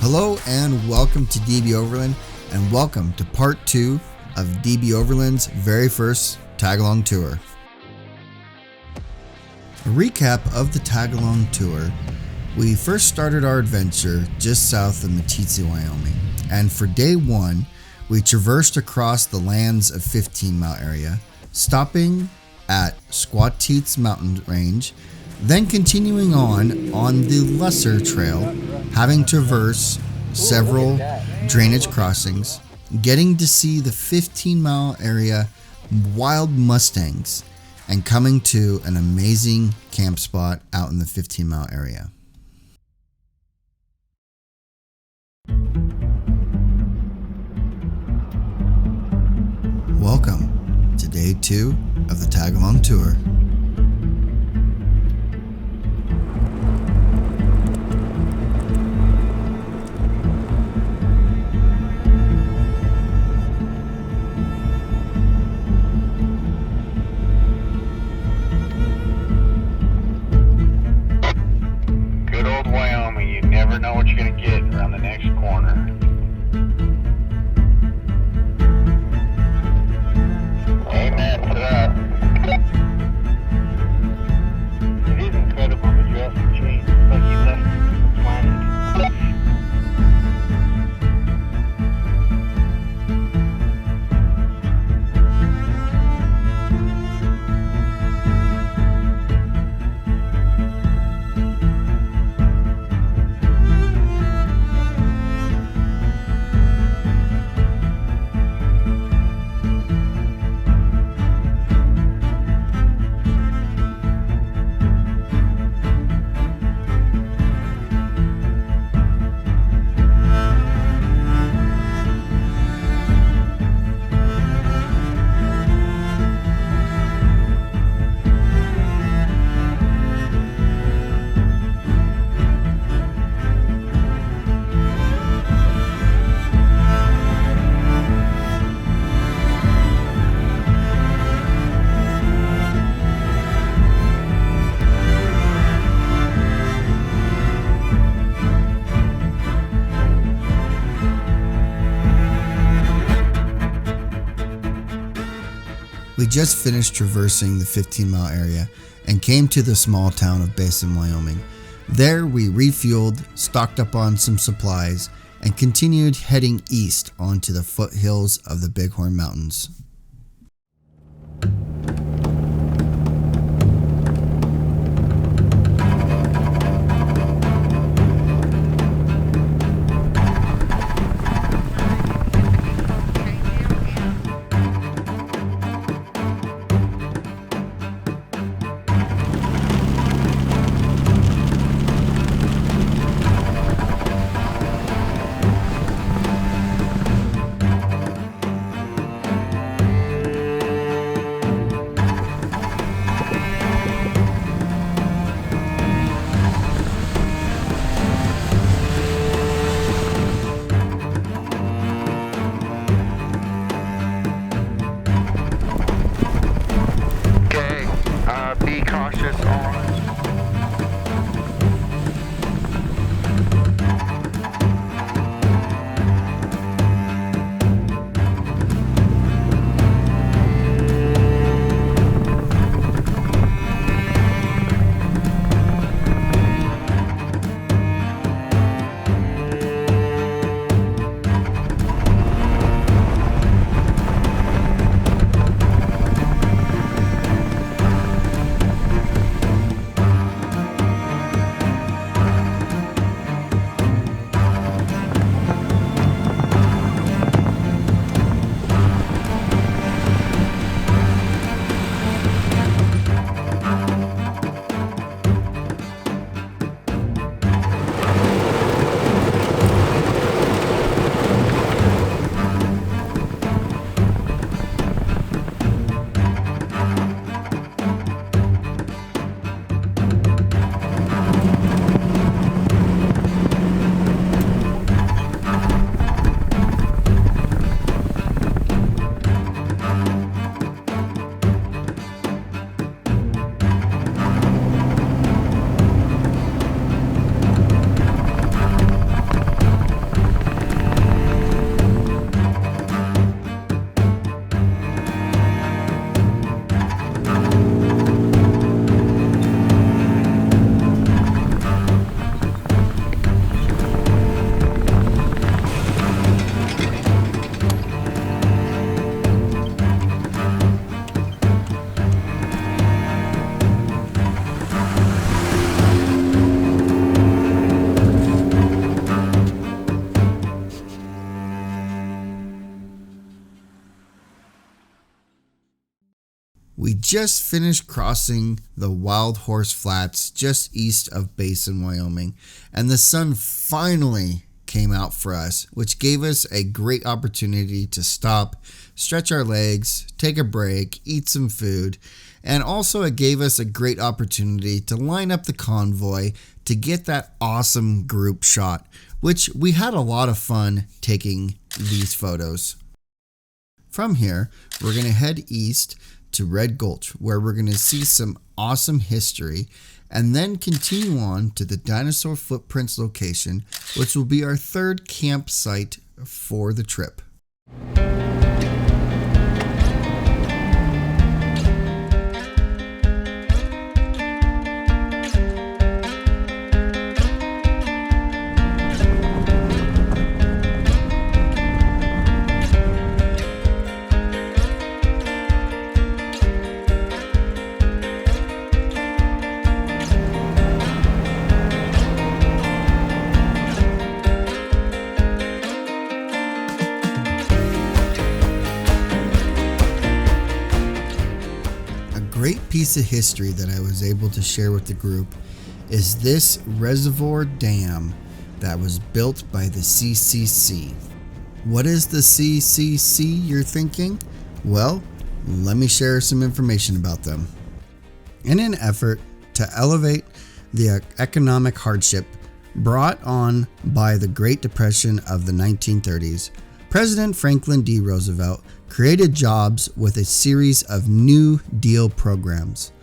Hello and welcome to DB Overland, and welcome to part 2 of DB Overland's very first tag-along tour. A recap of the tag-along tour: we first started our adventure just south of Meeteetse, Wyoming, and for day 1 we traversed across the lands of 15 Mile area, stopping at Squateets mountain range, then continuing on the lesser trail, having traversed several drainage crossings, getting to see the 15 Mile area wild mustangs, and coming to an amazing camp spot out in the 15 Mile area. Welcome to day 2 of the tag-along tour. Good old Wyoming, you never know what you're going to get around the next corner. Amen to that. It is incredible the Jurassic change. It's like he left the planet. We just finished traversing the 15 Mile area and came to the small town of Basin, Wyoming. There we refueled, stocked up on some supplies, and continued heading east onto the foothills of the Bighorn Mountains. just finished crossing the Wild Horse Flats just east of Basin, Wyoming, and the sun finally came out for us, which gave us a great opportunity to stop, stretch our legs, take a break, eat some food, and also it gave us a great opportunity to line up the convoy to get that awesome group shot, which we had a lot of fun taking these photos. From here, we're going to head east to Red Gulch, where we're going to see some awesome history, and then continue on to the Dinosaur Footprints location, which will be our third campsite for the trip. Great piece of history that I was able to share with the group is this reservoir dam that was built by the CCC. What is the CCC, you're thinking? Well, let me share some information about them. In an effort to elevate the economic hardship brought on by the Great Depression of the 1930s, President Franklin D. Roosevelt created jobs with a series of New Deal programs.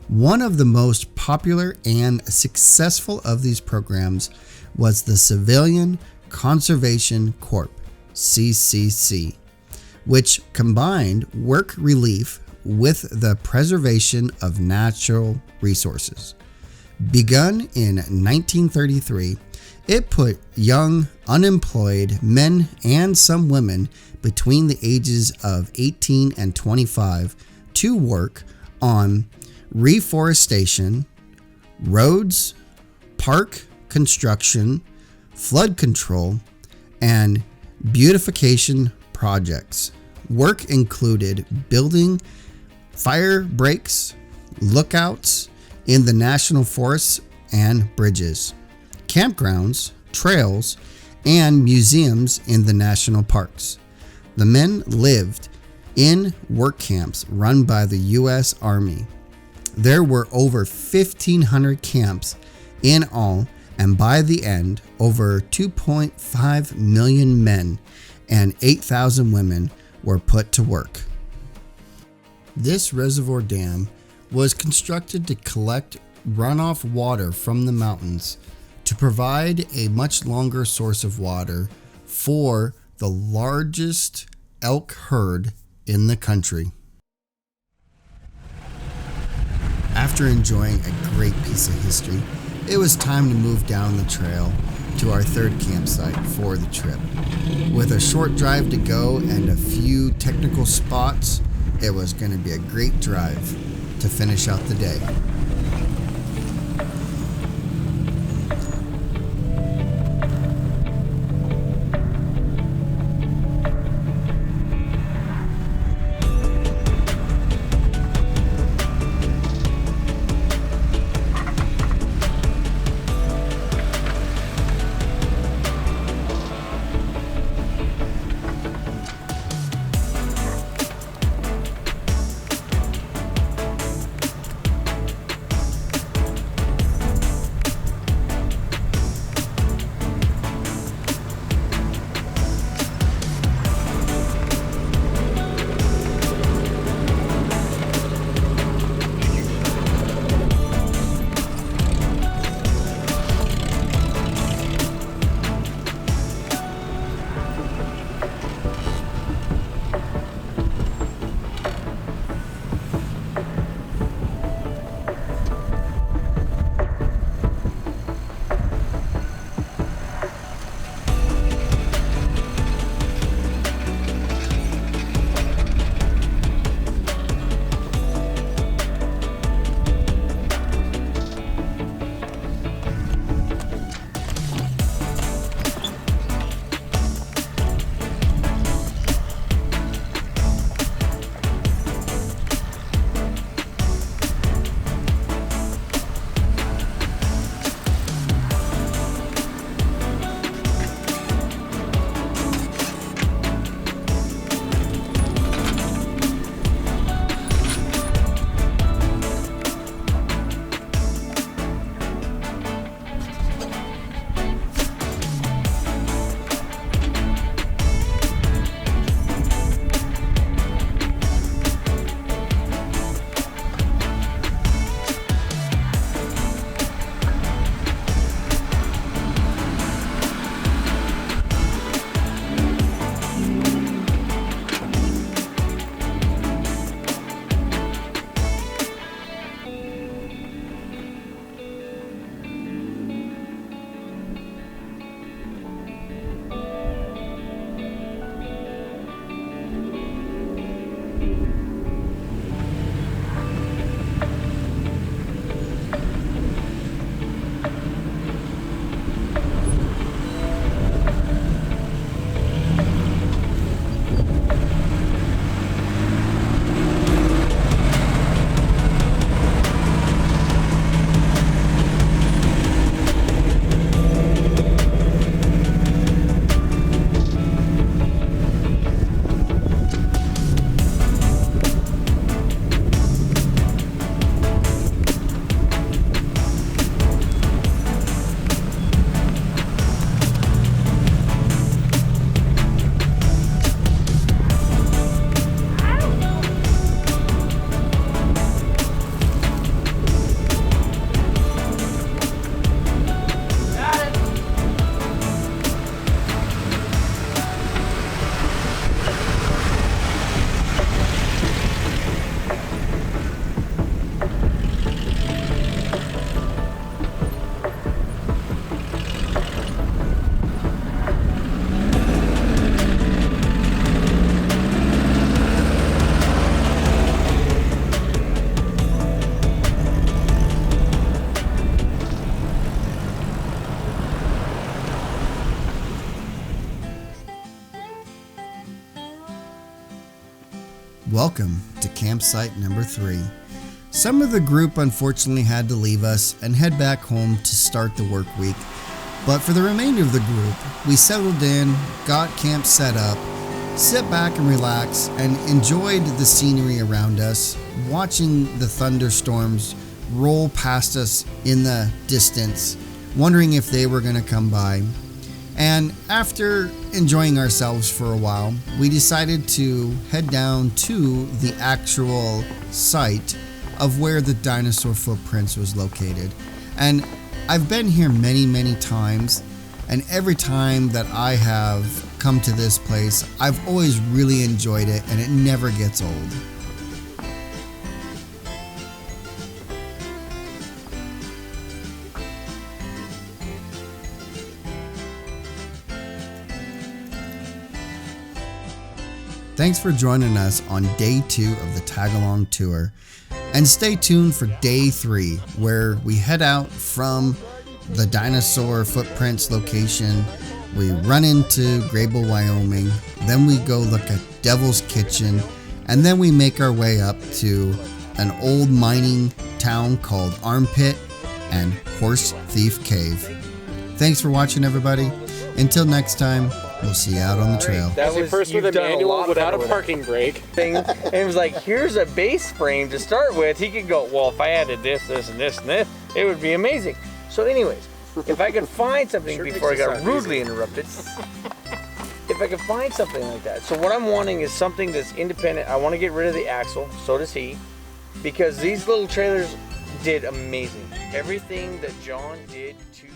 One of the most popular and successful of these programs was the Civilian Conservation Corps, CCC, which combined work relief with the preservation of natural resources. Begun in 1933, it put young, unemployed men and some women between the ages of 18 and 25 to work on reforestation, roads, park construction, flood control, and beautification projects. Work included building fire breaks, lookouts in the national forests and bridges, campgrounds, trails, and museums in the national parks. The men lived in work camps run by the U.S. Army. There were over 1,500 camps in all, and by the end, over 2.5 million men and 8,000 women were put to work. This reservoir dam was constructed to collect runoff water from the mountains to provide a much longer source of water for the largest elk herd in the country. After enjoying a great piece of history, it was time to move down the trail to our third campsite for the trip. With a short drive to go and a few technical spots, it was going to be a great drive to finish out the day. Welcome to campsite number 3. Some of the group unfortunately had to leave us and head back home to start the work week, but for the remainder of the group, we settled in, got camp set up, sit back and relax, and enjoyed the scenery around us, watching the thunderstorms roll past us in the distance, wondering if they were going to come by. And after enjoying ourselves for a while, we decided to head down to the actual site of where the dinosaur footprints was located. And I've been here many times, and every time that I have come to this place, I've always really enjoyed it, and it never gets old. Thanks for joining us on day 2 of the tag-along tour, and stay tuned for day 3, where we head out from the dinosaur footprints location. We run into Grable, Wyoming, then we go look at Devil's Kitchen, and then we make our way up to an old mining town called Armpit and Horse Thief Cave. Thanks for watching, everybody. Until next time, we'll see you out on the trail. That was first with a manual without a parking brake thing, and it was like, here's a base frame to start with. He could go, well, if I added this, this, and this, and this, it would be amazing. So anyways, if I could find something before I got rudely interrupted, if I could find something like that. So what I'm wanting is something that's independent. I want to get rid of the axle, so does he, because these little trailers did amazing. Everything that John did to